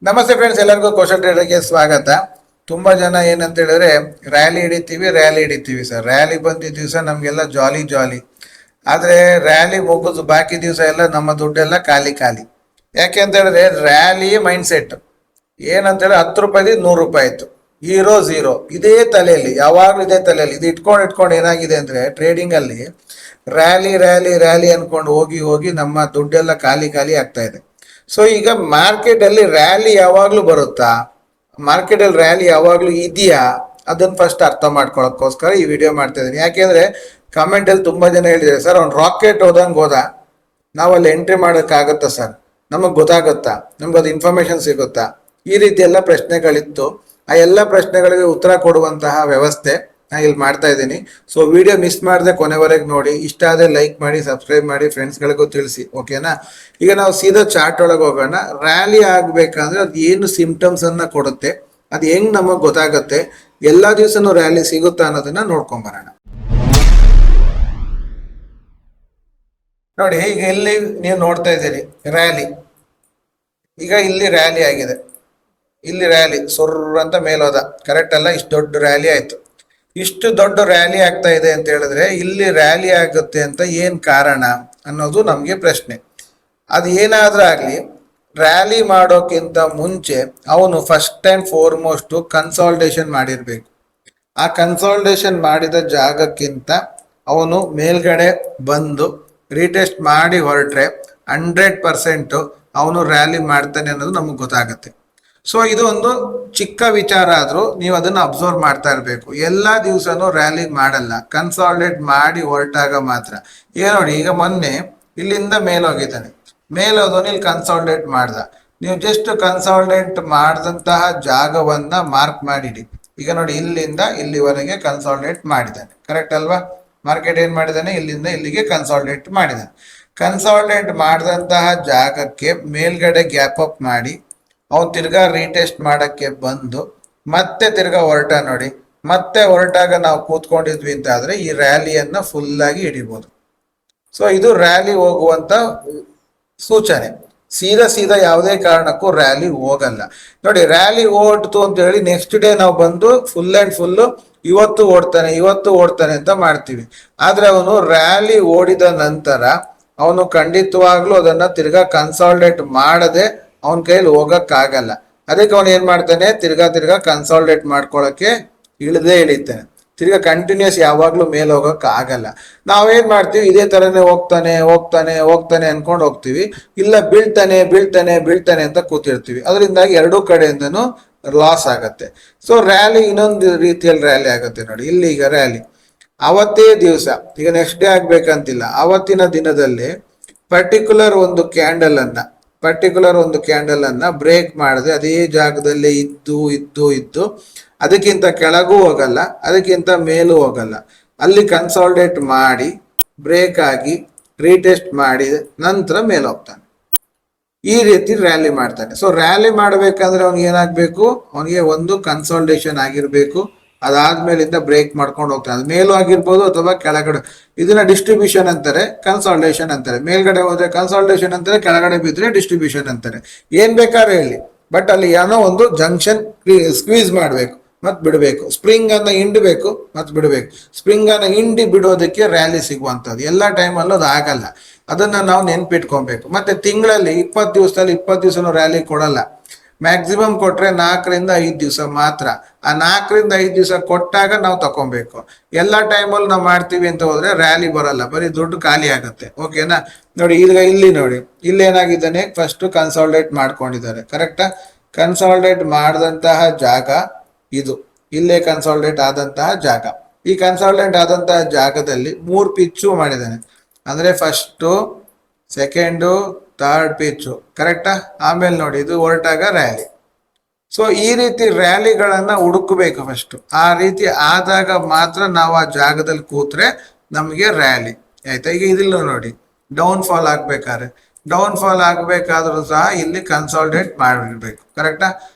ನಮಸ್ತೆ ಫ್ರೆಂಡ್ಸ್, ಎಲ್ಲರಿಗೂ ಕೌಶಲ್ ಟ್ರೇಡರ್ಗೆ ಸ್ವಾಗತ. ತುಂಬಾ ಜನ ಏನಂತ ಹೇಳಿದ್ರೆ ರ್ಯಾಲಿ ಹಿಡಿತೀವಿ ಸರ್. ರ್ಯಾಲಿ ಬಂದಿದ್ದ ದಿವಸ ನಮ್ಗೆಲ್ಲ ಜಾಲಿ ಜಾಲಿ. ಆದ್ರೆ ರ್ಯಾಲಿ ಮುಗಿದು ಬಾಕಿ ದಿವಸ ಎಲ್ಲ ನಮ್ಮ ದುಡ್ಡೆಲ್ಲ ಖಾಲಿ ಖಾಲಿ. ಯಾಕೆ ಅಂತ ಹೇಳಿದ್ರೆ ರ್ಯಾಲಿ ಮೈಂಡ್ ಸೆಟ್ ಏನಂತ ಹೇಳಿ 10 ರೂಪಾಯಿ 100 ರೂಪಾಯಿ ಆಯ್ತು, ಹೀರೋ ಝೀರೋ ಇದೇ ತಲೆಯಲ್ಲಿ, ಯಾವಾಗ್ಲೂ ಇದೇ ತಲೆಯಲ್ಲಿ. ಇದು ಇಟ್ಕೊಂಡು ಏನಾಗಿದೆ ಅಂದ್ರೆ ಟ್ರೇಡಿಂಗ್ ಅಲ್ಲಿ ರ್ಯಾಲಿ ರ್ಯಾಲಿ ರ್ಯಾಲಿ ಅನ್ಕೊಂಡು ಹೋಗಿ ಹೋಗಿ ನಮ್ಮ ದುಡ್ಡೆಲ್ಲ ಖಾಲಿ ಖಾಲಿ ಆಗ್ತಾ ಇದೆ. ಸೊ ಈಗ ಮಾರ್ಕೆಟ್ ಅಲ್ಲಿ ರ್ಯಾಲಿ ಯಾವಾಗ್ಲೂ ಬರುತ್ತಾ, ಮಾರ್ಕೆಟ್ ಅಲ್ಲಿ ರ್ಯಾಲಿ ಯಾವಾಗ್ಲೂ ಇದೆಯಾ, ಅದನ್ನ ಫಸ್ಟ್ ಅರ್ಥ ಮಾಡ್ಕೊಳಕ್ಕೋಸ್ಕರ ಈ ವಿಡಿಯೋ ಮಾಡ್ತಾ ಇದ್ದೀನಿ. ಯಾಕೆಂದ್ರೆ ಕಮೆಂಟ್ ಅಲ್ಲಿ ತುಂಬಾ ಜನ ಹೇಳಿದ್ದಾರೆ, ಸರ್ ಅವ್ನು ರಾಕೆಟ್ ಹೋದ ನಾವಲ್ಲಿ ಎಂಟ್ರಿ ಮಾಡೋಕ್ಕಾಗತ್ತಾ ಸರ್, ನಮಗ್ ಗೊತ್ತಾಗುತ್ತಾ, ನಮ್ಗೆ ಅದು ಇನ್ಫಾರ್ಮೇಶನ್ ಸಿಗುತ್ತಾ, ಈ ರೀತಿ ಎಲ್ಲ ಪ್ರಶ್ನೆಗಳಿತ್ತು. ಆ ಎಲ್ಲ ಪ್ರಶ್ನೆಗಳಿಗೆ ಉತ್ತರ ಕೊಡುವಂತಹ ವ್ಯವಸ್ಥೆ ನಾನು ಇಲ್ಲಿ ಮಾಡ್ತಾ ಇದ್ದೀನಿ. ಸೊ ವಿಡಿಯೋ ಮಿಸ್ ಮಾಡದೆ ಕೊನೆವರೆಗೆ ನೋಡಿ. ಇಷ್ಟ ಆದರೆ ಲೈಕ್ ಮಾಡಿ, ಸಬ್ಸ್ಕ್ರೈಬ್ ಮಾಡಿ, ಫ್ರೆಂಡ್ಸ್ಗಳಿಗೂ ತಿಳಿಸಿ. ಓಕೆನಾ? ಈಗ ನಾವು ಸೀದಾ ಚಾರ್ಟ್ ಒಳಗೆ ಹೋಗೋಣ. ರ್ಯಾಲಿ ಆಗ್ಬೇಕಂದ್ರೆ ಅದು ಏನು ಸಿಂಪ್ಟಮ್ಸ್ ಅನ್ನ ಕೊಡುತ್ತೆ, ಅದು ಹೆಂಗ್ ನಮಗ್ ಗೊತ್ತಾಗುತ್ತೆ, ಎಲ್ಲಾ ದಿವಸನೂ ರ್ಯಾಲಿ ಸಿಗುತ್ತಾ ಅನ್ನೋದನ್ನ ನೋಡ್ಕೊಂಡ್ ಬರೋಣ. ನೋಡಿ, ಈಗ ಇಲ್ಲಿ ನೀವು ನೋಡ್ತಾ ಇದ್ದೀರಿ ರ್ಯಾಲಿ. ಈಗ ಇಲ್ಲಿ ರ್ಯಾಲಿ ಆಗಿದೆ, ಇಲ್ಲಿ ರ್ಯಾಲಿ ಸುರ್ರ ಅಂತ ಮೇಲೋದ. ಕರೆಕ್ಟ್ ಅಲ್ಲ? ಇಷ್ಟು ದೊಡ್ಡ ರ್ಯಾಲಿ ಆಯ್ತು. ಇಷ್ಟು ದೊಡ್ಡ ರ್ಯಾಲಿ ಆಗ್ತಾ ಇದೆ ಅಂತ ಹೇಳಿದ್ರೆ ಇಲ್ಲಿ ರ್ಯಾಲಿ ಆಗುತ್ತೆ ಅಂತ ಏನ್ ಕಾರಣ ಅನ್ನೋದು ನಮ್ಗೆ ಪ್ರಶ್ನೆ. ಅದು ಏನಾದ್ರೂ ಆಗ್ಲಿ, ರ್ಯಾಲಿ ಮಾಡೋಕ್ಕಿಂತ ಮುಂಚೆ ಅವನು ಫಸ್ಟ್ ಅಂಡ್ ಫಾರ್ಮೋಸ್ಟ್ ಕನ್ಸಾಲ್ಟೇಷನ್ ಮಾಡಿರ್ಬೇಕು. ಆ ಕನ್ಸಾಲ್ಟೇಷನ್ ಮಾಡಿದ ಜಾಗಕ್ಕಿಂತ ಅವನು ಮೇಲ್ಗಡೆ ಬಂದು ರೀಟೆಸ್ಟ್ ಮಾಡಿ ಹೊರಟ್ರೆ 100% ಅವನು ರ್ಯಾಲಿ ಮಾಡ್ತಾನೆ ಅನ್ನೋದು ನಮಗೆ ಗೊತ್ತಾಗುತ್ತೆ. ಸೊ ಇದು ಒಂದು ಚಿಕ್ಕ ವಿಚಾರ ಆದ್ರೂ ನೀವು ಅದನ್ನ ಅಬ್ಸರ್ವ್ ಮಾಡ್ತಾ ಇರಬೇಕು. ಎಲ್ಲಾ ದಿವಸನೂ ರ್ಯಾಲಿ ಮಾಡಲ್ಲ, ಕನ್ಸಾಲ್ಟೇಟ್ ಮಾಡಿ ಹೊರಟಾಗ ಮಾತ್ರ. ಈಗ ನೋಡಿ, ಈಗ ಮೊನ್ನೆ ಇಲ್ಲಿಂದ ಮೇಲೋಗಿದ್ದಾನೆ, ಮೇಲೋದವನು ಇಲ್ಲಿ ಕನ್ಸಾಲ್ಟೇಟ್ ಮಾಡ್ದ. ನೀವು ಜಸ್ಟ್ ಕನ್ಸಾಲ್ಟೇಟ್ ಮಾಡಿದಂತಹ ಜಾಗವನ್ನ ಮಾರ್ಕ್ ಮಾಡಿಡಿ. ಈಗ ನೋಡಿ, ಇಲ್ಲಿಂದ ಇಲ್ಲಿವರೆಗೆ ಕನ್ಸಾಲ್ಟೇಟ್ ಮಾಡಿದ್ದಾನೆ. ಕರೆಕ್ಟ್ ಅಲ್ವಾ? ಮಾರ್ಕೆಟ್ ಏನ್ ಮಾಡಿದಾನೆ, ಇಲ್ಲಿಂದ ಇಲ್ಲಿಗೆ ಕನ್ಸಾಲ್ಟೇಟ್ ಮಾಡಿದ್ದಾನೆ. ಕನ್ಸಾಲ್ಟೇಟ್ ಮಾಡಿದಂತಹ ಜಾಗಕ್ಕೆ ಮೇಲ್ಗಡೆ ಗ್ಯಾಪ್ ಅಪ್ ಮಾಡಿ ಅವ್ನು ತಿರ್ಗಾ ರೀಟೆಸ್ಟ್ ಮಾಡಕ್ಕೆ ಬಂದು ಮತ್ತೆ ತಿರ್ಗಾ ಹೊರಟ. ನೋಡಿ, ಮತ್ತೆ ಹೊರಟಾಗ ನಾವು ಕೂತ್ಕೊಂಡಿದ್ವಿ ಅಂತ ಆದ್ರೆ ಈ ರ್ಯಾಲಿಯನ್ನ ಫುಲ್ ಆಗಿ ಹಿಡಿಬಹುದು. ಸೊ ಇದು ರ್ಯಾಲಿ ಹೋಗುವಂತ ಸೂಚನೆ. ಸೀದಾ ಯಾವುದೇ ಕಾರಣಕ್ಕೂ ರ್ಯಾಲಿ ಹೋಗಲ್ಲ. ನೋಡಿ, ರ್ಯಾಲಿ ಓಡ್ತು ಅಂತ ಹೇಳಿ ನೆಕ್ಸ್ಟ್ ಡೇ ನಾವು ಬಂದು ಫುಲ್ ಅಂಡ್ ಫುಲ್ ಇವತ್ತು ಓಡ್ತಾನೆ ಅಂತ ಮಾಡ್ತೀವಿ. ಆದ್ರೆ ಅವನು ರ್ಯಾಲಿ ಓಡಿದ ನಂತರ ಅವನು ಖಂಡಿತವಾಗ್ಲೂ ಅದನ್ನ ತಿರ್ಗಾ ಕನ್ಸಾಲ್ಟೇಟ್ ಮಾಡದೆ ಅವನ ಕೈಯಲ್ಲಿ ಹೋಗಕ್ಕಾಗಲ್ಲ. ಅದಕ್ಕೆ ಅವನು ಏನ್ ಮಾಡ್ತಾನೆ, ತಿರ್ಗಾ ಕನ್ಸಾಲ್ಟೇಟ್ ಮಾಡ್ಕೊಳಕ್ಕೆ ಇಳಿತಾನೆ. ತಿರ್ಗಾ ಕಂಟಿನ್ಯೂಸ್ ಯಾವಾಗ್ಲೂ ಮೇಲೆ ಹೋಗಕ್ ಆಗಲ್ಲ. ನಾವೇನ್ ಮಾಡ್ತೀವಿ, ಇದೇ ತರನೇ ಹೋಗ್ತಾನೆ ಅನ್ಕೊಂಡು ಹೋಗ್ತೀವಿ. ಇಲ್ಲ, ಬೀಳ್ತಾನೆ ಅಂತ ಕೂತಿರ್ತೀವಿ. ಅದರಿಂದಾಗಿ ಎರಡೂ ಕಡೆಯಿಂದನೂ ಲಾಸ್ ಆಗತ್ತೆ. ಸೊ ರ್ಯಾಲಿ ಇನ್ನೊಂದು ರೀತಿಯಲ್ಲಿ ರ್ಯಾಲಿ ಆಗುತ್ತೆ. ನೋಡಿ, ಇಲ್ಲಿ ಈಗ ರ್ಯಾಲಿ ಅವತ್ತೇ ದಿವಸ, ಈಗ ನೆಕ್ಸ್ಟ್ ಡೇ ಆಗ್ಬೇಕಂತಿಲ್ಲ, ಅವತ್ತಿನ ದಿನದಲ್ಲಿ ಪರ್ಟಿಕ್ಯುಲರ್ ಒಂದು ಕ್ಯಾಂಡಲ್ ಅನ್ನ ಬ್ರೇಕ್ ಮಾಡದೆ ಅದೇ ಜಾಗದಲ್ಲಿ ಇದ್ದು ಅದಕ್ಕಿಂತ ಕೆಳಗೂ ಹೋಗಲ್ಲ, ಅದಕ್ಕಿಂತ ಮೇಲೂ ಹೋಗಲ್ಲ, ಅಲ್ಲಿ ಕನ್ಸಾಲ್ಟೇಟ್ ಮಾಡಿ ಬ್ರೇಕ್ ಆಗಿ ರೀಟೆಸ್ಟ್ ಮಾಡಿ ನಂತರ ಮೇಲೆ ಹೋಗ್ತಾನೆ. ಈ ರೀತಿ ರ್ಯಾಲಿ ಮಾಡ್ತಾನೆ. ಸೊ ರ್ಯಾಲಿ ಮಾಡ್ಬೇಕಂದ್ರೆ ಅವ್ನಿಗೆ ಏನಾಗ್ಬೇಕು, ಅವನಿಗೆ ಒಂದು ಕನ್ಸಾಲ್ಟೇಷನ್ ಆಗಿರ್ಬೇಕು. ಅದಾದ್ಮೇಲಿಂದ ಬ್ರೇಕ್ ಮಾಡ್ಕೊಂಡು ಹೋಗ್ತಾನೆ. ಅದು ಮೇಲೂ ಆಗಿರ್ಬೋದು ಅಥವಾ ಕೆಳಗಡೆ. ಇದನ್ನ ಡಿಸ್ಟ್ರಿಬ್ಯೂಷನ್ ಅಂತಾರೆ, ಕನ್ಸಾಲ್ಟೇಷನ್ ಅಂತಾರೆ. ಮೇಲ್ಗಡೆ ಹೋದ್ರೆ ಕನ್ಸಾಲ್ಟೇಷನ್ ಅಂತಾರೆ, ಕೆಳಗಡೆ ಬಿದ್ರೆ ಡಿಸ್ಟ್ರಿಬ್ಯೂಷನ್ ಅಂತಾರೆ. ಏನ್ ಬೇಕಾದ್ರೆ ಹೇಳಿ, ಬಟ್ ಅಲ್ಲಿ ಏನೋ ಒಂದು ಜಂಕ್ಷನ್ ಸ್ಕ್ವೀಸ್ ಮಾಡ್ಬೇಕು ಮತ್ ಬಿಡಬೇಕು. ಸ್ಪ್ರಿಂಗ್ ಅನ್ನ ಹಿಂಡಬೇಕು ಮತ್ ಬಿಡಬೇಕು. ಸ್ಪ್ರಿಂಗ್ ಅನ್ನ ಹಿಂಡಿ ಬಿಡೋದಕ್ಕೆ ರ್ಯಾಲಿ ಸಿಗುವಂತದ್ದು. ಎಲ್ಲಾ ಟೈಮಲ್ಲೂ ಅದು ಆಗಲ್ಲ. ಅದನ್ನ ನಾವು ನೆನ್ಪಿಟ್ಕೊಬೇಕು. ಮತ್ತೆ ತಿಂಗಳಲ್ಲಿ 20 ದಿವಸನೂ ರ್ಯಾಲಿ ಕೊಡಲ್ಲ. ಮ್ಯಾಕ್ಸಿಮಮ್ ಕೊಟ್ರೆ 4 ರಿಂದ 5 ದಿವಸ ಮಾತ್ರ. ಆ 4 ರಿಂದ 5 ದಿವಸ ಕೊಟ್ಟಾಗ ನಾವು ತಕೊಬೇಕು. ಎಲ್ಲಾ ಟೈಮಲ್ಲಿ ನಾವು ಮಾಡ್ತೀವಿ ಅಂತ ಹೋದ್ರೆ ರ್ಯಾಲಿ ಬರಲ್ಲ, ಬರೀ ದುಡ್ಡು ಖಾಲಿ ಆಗುತ್ತೆ. ಓಕೆನಾ? ನೋಡಿ, ಈಗ ಇಲ್ಲಿ ಏನಾಗಿದ್ದಾನೆ, ಫಸ್ಟ್ ಕನ್ಸಾಲ್ಟೇಟ್ ಮಾಡ್ಕೊಂಡಿದ್ದಾರೆ. ಕರೆಕ್ಟಾ? ಕನ್ಸಾಲ್ಟೇಟ್ ಮಾಡಿದಂತಹ ಜಾಗ ಇದು, ಇಲ್ಲೇ ಕನ್ಸಾಲ್ಟೇಟ್ ಆದಂತಹ ಜಾಗ. ಈ ಕನ್ಸಾಲ್ಟೇಟ್ ಆದಂತಹ ಜಾಗದಲ್ಲಿ 3 ಪಿಚ್ಚು ಮಾಡಿದ್ದಾನೆ. ಅಂದ್ರೆ ಫಸ್ಟು, ಸೆಕೆಂಡು, ಥರ್ಡ್ ಪಿಚ್ಚು. ಕರೆಕ್ಟಾ? ಆಮೇಲೆ ನೋಡಿ, ಇದು ಹೊರಟಾಗ ರ್ಯಾಲಿ. ಸೊ ಈ ರೀತಿ ರ್ಯಾಲಿಗಳನ್ನ ಹುಡುಕಬೇಕು ಫಸ್ಟ್. ಆ ರೀತಿ ಆದಾಗ ಮಾತ್ರ ನಾವು ಆ ಜಾಗದಲ್ಲಿ ಕೂತ್ರೆ ನಮಗೆ ರ್ಯಾಲಿ ಆಯ್ತಾ. ಈಗ ಇದಿಲ್ಲ ನೋಡಿ, ಡೌನ್ ಫಾಲ್ ಆಗ್ಬೇಕಾದ್ರೂ ಸಹ ಇಲ್ಲಿ ಕನ್ಸಾಲ್ಟೇಟ್ ಮಾಡಿರ್ಬೇಕು. ಕರೆಕ್ಟಾ?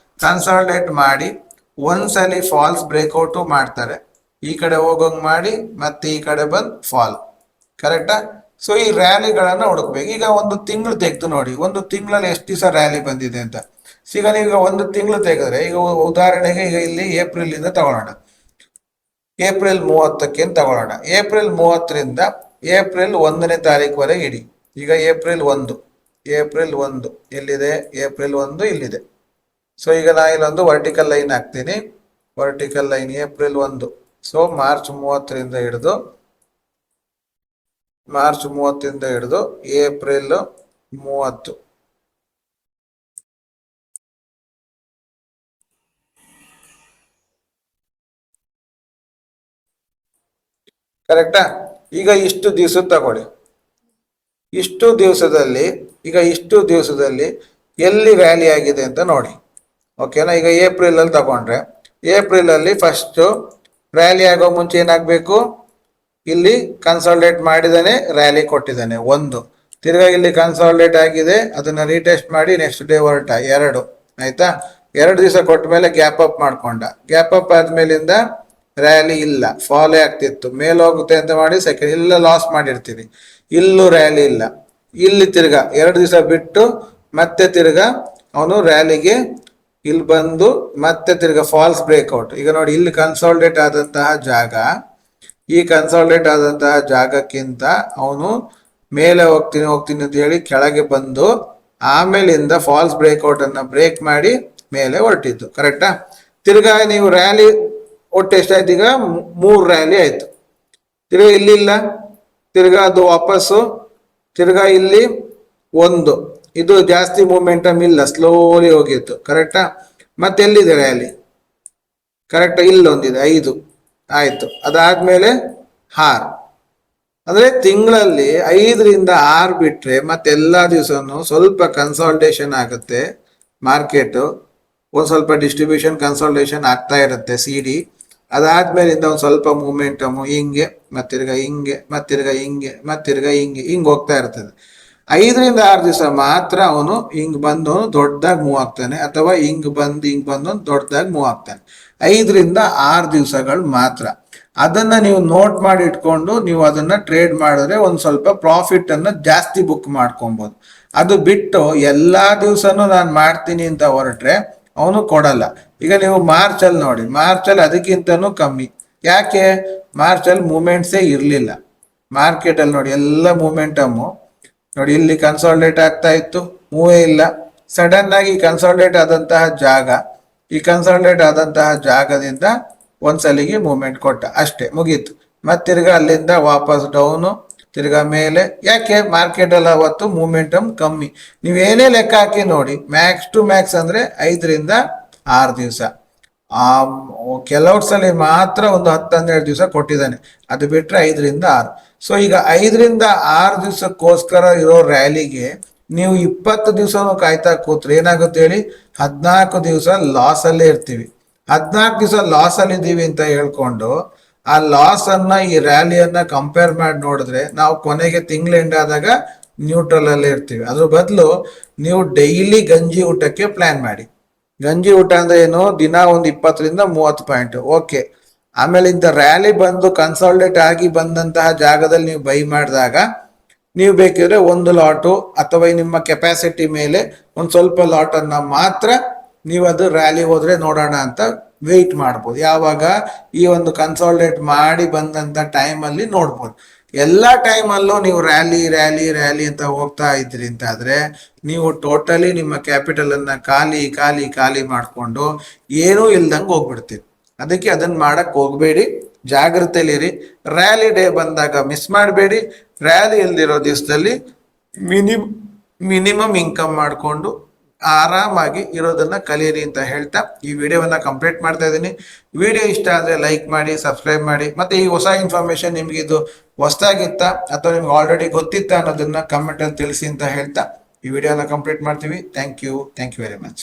ಕನ್ಸಾಲ್ಟೇಟ್ ಮಾಡಿ ಒಂದ್ಸಲಿ ಫಾಲ್ಸ್ ಬ್ರೇಕ್ಔಟು ಮಾಡ್ತಾರೆ, ಈ ಕಡೆ ಹೋಗೋಂಗ್ ಮಾಡಿ ಮತ್ತೆ ಈ ಕಡೆ ಬಂದ್ ಫಾಲ್. ಕರೆಕ್ಟಾ? ಸೊ ಈ ರ್ಯಾಲಿಗಳನ್ನ ಹುಡುಕ್ಬೇಕು. ಈಗ ಒಂದು ತಿಂಗಳು ತೆಗೆದು ನೋಡಿ, ಒಂದು ತಿಂಗಳಲ್ಲಿ ಎಷ್ಟು ದಿವಸ ರ್ಯಾಲಿ ಬಂದಿದೆ ಅಂತ. ಈಗ ನೀವು ಒಂದು ತಿಂಗಳು ತೆಗೆದ್ರೆ, ಈಗ ಉದಾಹರಣೆಗೆ ಈಗ ಇಲ್ಲಿ ಏಪ್ರಿಲ್ ಇಂದ ತಗೊಳ್ಳೋಣ, ಏಪ್ರಿಲ್ 30ಕ್ಕೆ ತಗೊಳ್ಳೋಣ. ಏಪ್ರಿಲ್ 30ರಿಂದ ಏಪ್ರಿಲ್ 1ನೇ ತಾರೀಕುವರೆಗೆ ಇಡಿ. ಈಗ ಏಪ್ರಿಲ್ 1 ಎಲ್ಲಿದೆ? ಏಪ್ರಿಲ್ 1 ಇಲ್ಲಿದೆ. ಸೊ ಈಗ ನಾ ಇಲ್ಲೊಂದು ವರ್ಟಿಕಲ್ ಲೈನ್ ಹಾಕ್ತೀನಿ. Vertical line April 1. So March 30ರಿಂದ ಹಿಡಿದು ಏಪ್ರಿಲ್ 30. ಕರೆಕ್ಟಾ? ಈಗ ಇಷ್ಟು ದಿವಸ ತಗೊಳ್ಳಿ. ಇಷ್ಟು ದಿವಸದಲ್ಲಿ ಎಲ್ಲಿ ವ್ಯಾಲಿ ಆಗಿದೆ ಅಂತ ನೋಡಿ. ಓಕೆನಾ? ಈಗ ಏಪ್ರಿಲ್ ಅಲ್ಲಿ ತಗೊಂಡ್ರೆ, ಏಪ್ರಿಲ್ ಅಲ್ಲಿ ಫಸ್ಟ್ ರ್ಯಾಲಿ ಆಗೋ ಮುಂಚೆ ಏನಾಗಬೇಕು? ಇಲ್ಲಿ ಕನ್ಸಾಲ್ಟೇಟ್ ಮಾಡಿದಾನೆ, ರ್ಯಾಲಿ ಕೊಟ್ಟಿದ್ದಾನೆ 1. ತಿರ್ಗಾ ಇಲ್ಲಿ ಕನ್ಸಾಲ್ಟೇಟ್ ಆಗಿದೆ, ಅದನ್ನ ರೀಟೆಸ್ಟ್ ಮಾಡಿ ನೆಕ್ಸ್ಟ್ ಡೇ ಹೊರಟ 2. ಆಯ್ತಾ? 2 ದಿವಸ ಕೊಟ್ಟ ಮೇಲೆ ಗ್ಯಾಪ್ ಅಪ್ ಮಾಡ್ಕೊಂಡ. ಗ್ಯಾಪ್ ಅಪ್ ಆದ್ಮೇಲಿಂದ ರ್ಯಾಲಿ ಇಲ್ಲ, ಫಾಲೋ ಆಗ್ತಿತ್ತು, ಮೇಲ್ ಹೋಗುತ್ತೆ ಅಂತ ಮಾಡಿ ಸೆಕೆಂಡ್ ಇಲ್ಲ ಲಾಸ್ ಮಾಡಿರ್ತೀವಿ. ಇಲ್ಲೂ ರ್ಯಾಲಿ ಇಲ್ಲ. ಇಲ್ಲಿ ತಿರ್ಗಾ 2 ದಿವಸ ಬಿಟ್ಟು ಮತ್ತೆ ತಿರ್ಗಾ ಅವನು ರ್ಯಾಲಿಗೆ ಇಲ್ಲಿ ಬಂದು ಮತ್ತೆ ತಿರ್ಗಾ ಫಾಲ್ಸ್ ಬ್ರೇಕ್ಔಟ್. ಈಗ ನೋಡಿ, ಇಲ್ಲಿ ಕನ್ಸಾಲ್ಟೇಟ್ ಆದಂತಹ ಜಾಗ, ಈ ಕನ್ಸಾಲ್ಟೇಟ್ ಆದಂತಹ ಜಾಗಕ್ಕಿಂತ ಅವನು ಮೇಲೆ ಹೋಗ್ತೀನಿ ಅಂತ ಹೇಳಿ ಕೆಳಗೆ ಬಂದು ಆಮೇಲಿಂದ ಫಾಲ್ಸ್ ಬ್ರೇಕ್ಔಟ್ ಅನ್ನ ಬ್ರೇಕ್ ಮಾಡಿ ಮೇಲೆ ಹೊರಟಿದ್ದು. ಕರೆಕ್ಟಾ? ತಿರ್ಗಾ ನೀವು ರ್ಯಾಲಿ ಒಟ್ಟು ಎಷ್ಟಾಯ್ತು? ಈಗ 3 ರ್ಯಾಲಿ ಆಯ್ತು. ತಿರ್ಗಾ ಇಲ್ಲಿಲ್ಲ, ತಿರ್ಗಾ ಅದು ವಾಪಸ್ಸು, ತಿರ್ಗಾ ಇಲ್ಲಿ 1. ಇದು ಜಾಸ್ತಿ ಮೂಮೆಂಟಮ್ ಇಲ್ಲ, ಸ್ಲೋಲಿ ಹೋಗಿತ್ತು. ಕರೆಕ್ಟಾ? ಮತ್ತೆ ಎಲ್ಲಿದೆ ರ್ಯಾಲಿ? ಕರೆಕ್ಟಾ? ಇಲ್ಲೊಂದಿದೆ 5 ಆಯ್ತು. ಅದಾದ್ಮೇಲೆ 6. ಅಂದ್ರೆ ತಿಂಗಳಲ್ಲಿ 5ರಿಂದ 6 ಬಿಟ್ರೆ ಮತ್ತೆಲ್ಲಾ ದಿವಸನು ಸ್ವಲ್ಪ ಕನ್ಸಾಲ್ಟೇಷನ್ ಆಗುತ್ತೆ ಮಾರ್ಕೆಟ್. ಒಂದ್ ಸ್ವಲ್ಪ ಡಿಸ್ಟ್ರಿಬ್ಯೂಷನ್ ಕನ್ಸಾಲ್ಟೇಷನ್ ಆಗ್ತಾ ಇರುತ್ತೆ CD. ಅದಾದ್ಮೇಲಿಂದ ಒಂದ್ ಸ್ವಲ್ಪ ಮೂಮೆಂಟಮ್ ಹಿಂಗೆ, ಮತ್ತಿರ್ಗ ಹಿಂಗೆ ಹೋಗ್ತಾ ಇರ್ತದೆ. 5ರಿಂದ 6 ದಿವಸ ಮಾತ್ರ ಅವನು ಹಿಂಗ್ ಬಂದು ದೊಡ್ಡದಾಗಿ ಮೂವ್ ಆಗ್ತಾನೆ, ಅಥವಾ ಹಿಂಗ್ ಬಂದು ದೊಡ್ಡದಾಗಿ ಮೂವ್ ಆಗ್ತಾನೆ. 5ರಿಂದ 6 ದಿವಸಗಳು ಮಾತ್ರ. ಅದನ್ನ ನೀವು ನೋಟ್ ಮಾಡಿ ಇಟ್ಕೊಂಡು ನೀವು ಅದನ್ನ ಟ್ರೇಡ್ ಮಾಡಿದ್ರೆ ಒಂದ್ ಸ್ವಲ್ಪ ಪ್ರಾಫಿಟ್ ಅನ್ನ ಜಾಸ್ತಿ ಬುಕ್ ಮಾಡ್ಕೊಬಹುದು. ಅದು ಬಿಟ್ಟು ಎಲ್ಲಾ ದಿವಸನೂ ನಾನು ಮಾಡ್ತೀನಿ ಅಂತ ಹೊರಟ್ರೆ ಅವನು ಕೊಡಲ್ಲ. ಈಗ ನೀವು ಮಾರ್ಚ್ ಅಲ್ಲಿ ನೋಡಿ, ಮಾರ್ಚ್ ಅಲ್ಲಿ ಅದಕ್ಕಿಂತನೂ ಕಮ್ಮಿ. ಯಾಕೆ? ಮಾರ್ಚ್ ಅಲ್ಲಿ ಮೂಮೆಂಟ್ಸೇ ಇರ್ಲಿಲ್ಲ ಮಾರ್ಕೆಟ್ ಅಲ್ಲಿ. ನೋಡಿ ಎಲ್ಲ ಮೂಮೆಂಟಮ್ಮು ನೋಡಿ, ಇಲ್ಲಿ ಕನ್ಸಾಲ್ಟೇಟ್ ಆಗ್ತಾ ಇತ್ತು, ಮೂವೇ ಇಲ್ಲ. ಸಡನ್ ಆಗಿ ಕನ್ಸಾಲ್ಟೇಟ್ ಆದಂತಹ ಜಾಗದಿಂದ ಒಂದ್ಸಲಿಗೆ ಮೂವ್ಮೆಂಟ್ ಕೊಟ್ಟ, ಅಷ್ಟೇ, ಮುಗೀತು. ಮತ್ತಿರ್ಗ ಅಲ್ಲಿಂದ ವಾಪಸ್ ಡೌನು, ತಿರ್ಗಾ ಮೇಲೆ. ಯಾಕೆ? ಮಾರ್ಕೆಟ್ ಅಲ್ಲಿ ಅವತ್ತು ಮೂಮೆಂಟಮ್ ಕಮ್ಮಿ. ನೀವೇನೇ ಲೆಕ್ಕ ಹಾಕಿ ನೋಡಿ, ಮ್ಯಾಕ್ಸ್ ಟು ಮ್ಯಾಕ್ಸ್ ಅಂದ್ರೆ 5ರಿಂದ 6 ದಿವಸ. ಕೆಲವು ಸಲ ಮಾತ್ರ ಒಂದು 10-12 ದಿವಸ ಕೊಟ್ಟಿದ್ದಾನೆ, ಅದು ಬಿಟ್ರೆ 5ರಿಂದ 6. ಸೊ ಈಗ 5ರಿಂದ 6 ದಿವಸಕ್ಕೋಸ್ಕರ ಇರೋ ರ್ಯಾಲಿಗೆ ನೀವು 20 ದಿವಸನೂ ಕಾಯ್ತಾ ಕೂತ್ರೆ ಏನಾಗುತ್ತೆ ಹೇಳಿ? 14 ದಿವಸ ಲಾಸ್ ಅಲ್ಲೇ ಇರ್ತೀವಿ. 14 ದಿವಸ ಲಾಸ್ ಅಲ್ಲಿ ಇದ್ದೀವಿ ಅಂತ ಹೇಳ್ಕೊಂಡು ಆ ಲಾಸ್ ಅನ್ನ ಈ ರ್ಯಾಲಿಯನ್ನ ಕಂಪೇರ್ ಮಾಡಿ ನೋಡಿದ್ರೆ ನಾವು ಕೊನೆಗೆ ತಿಂಗಳು ಎಂಡ್ ಆದಾಗ ನ್ಯೂಟ್ರಲ್ ಅಲ್ಲೇ ಇರ್ತೀವಿ. ಅದ್ರ ಬದಲು ನೀವು ಡೈಲಿ ಗಂಜಿ ಊಟಕ್ಕೆ ಪ್ಲಾನ್ ಮಾಡಿ. ಗಂಜಿ ಊಟ ಅಂದ್ರೆ ಏನು? ದಿನ ಒಂದು 20ರಿಂದ 30 ಪಾಯಿಂಟ್. ಓಕೆ. ಆಮೇಲೆ ಇಂಥ ರ್ಯಾಲಿ ಬಂದು ಕನ್ಸಾಲ್ಟೇಟ್ ಆಗಿ ಬಂದಂತಹ ಜಾಗದಲ್ಲಿ ನೀವು ಬೈ ಮಾಡಿದಾಗ ನೀವು ಬೇಕಿದ್ರೆ ಒಂದು ಲಾಟು ಅಥವಾ ನಿಮ್ಮ ಕೆಪಾಸಿಟಿ ಮೇಲೆ ಒಂದು ಸ್ವಲ್ಪ ಲಾಟನ್ನು ಮಾತ್ರ ನೀವು ಅದು ರ್ಯಾಲಿ ಹೋದ್ರೆ ನೋಡೋಣ ಅಂತ ವೆಯ್ಟ್ ಮಾಡ್ಬೋದು. ಯಾವಾಗ? ಈ ಒಂದು ಕನ್ಸಾಲ್ಟೇಟ್ ಮಾಡಿ ಬಂದಂಥ ಟೈಮಲ್ಲಿ ನೋಡ್ಬೋದು. ಎಲ್ಲ ಟೈಮಲ್ಲೂ ನೀವು ರ್ಯಾಲಿ ಅಂತ ಹೋಗ್ತಾ ಇದ್ರಿ ಅಂತಾದ್ರೆ ನೀವು ಟೋಟಲಿ ನಿಮ್ಮ ಕ್ಯಾಪಿಟಲ್ ಅನ್ನ ಖಾಲಿ ಮಾಡಿಕೊಂಡು ಏನೂ ಇಲ್ದಂಗೆ ಹೋಗ್ಬಿಡ್ತೀವಿ. ಅದಕ್ಕೆ ಅದನ್ನ ಮಾಡಕ್ ಹೋಗ್ಬೇಡಿ, ಜಾಗ್ರತೆಯಲ್ಲಿರಿ. ರ್ಯಾಲಿ ಡೇ ಬಂದಾಗ ಮಿಸ್ ಮಾಡಬೇಡಿ. ರ್ಯಾಲಿ ಇಲ್ದಿರೋ ದಿವಸದಲ್ಲಿ ಮಿನಿಮಮ್ ಇನ್ಕಮ್ ಮಾಡಿಕೊಂಡು ಆರಾಮಾಗಿ ಇರೋದನ್ನ ಕಲಿಯಿರಿ ಅಂತ ಹೇಳ್ತಾ ಈ ವಿಡಿಯೋವನ್ನ ಕಂಪ್ಲೀಟ್ ಮಾಡ್ತಾ ಇದ್ದೀನಿ. ವಿಡಿಯೋ ಇಷ್ಟ ಆದರೆ ಲೈಕ್ ಮಾಡಿ, ಸಬ್ಸ್ಕ್ರೈಬ್ ಮಾಡಿ. ಮತ್ತೆ ಈ ಹೊಸ ಇನ್ಫಾರ್ಮೇಶನ್ ನಿಮ್ಗೆ ಇದು ಹೊಸದಾಗಿತ್ತಾ ಅಥವಾ ನಿಮ್ಗೆ ಆಲ್ರೆಡಿ ಗೊತ್ತಿತ್ತಾ ಅನ್ನೋದನ್ನ ಕಮೆಂಟ್ ಅಲ್ಲಿ ತಿಳಿಸಿ ಅಂತ ಹೇಳ್ತಾ ಈ ವಿಡಿಯೋನ ಕಂಪ್ಲೀಟ್ ಮಾಡ್ತೀವಿ. Thank you very much.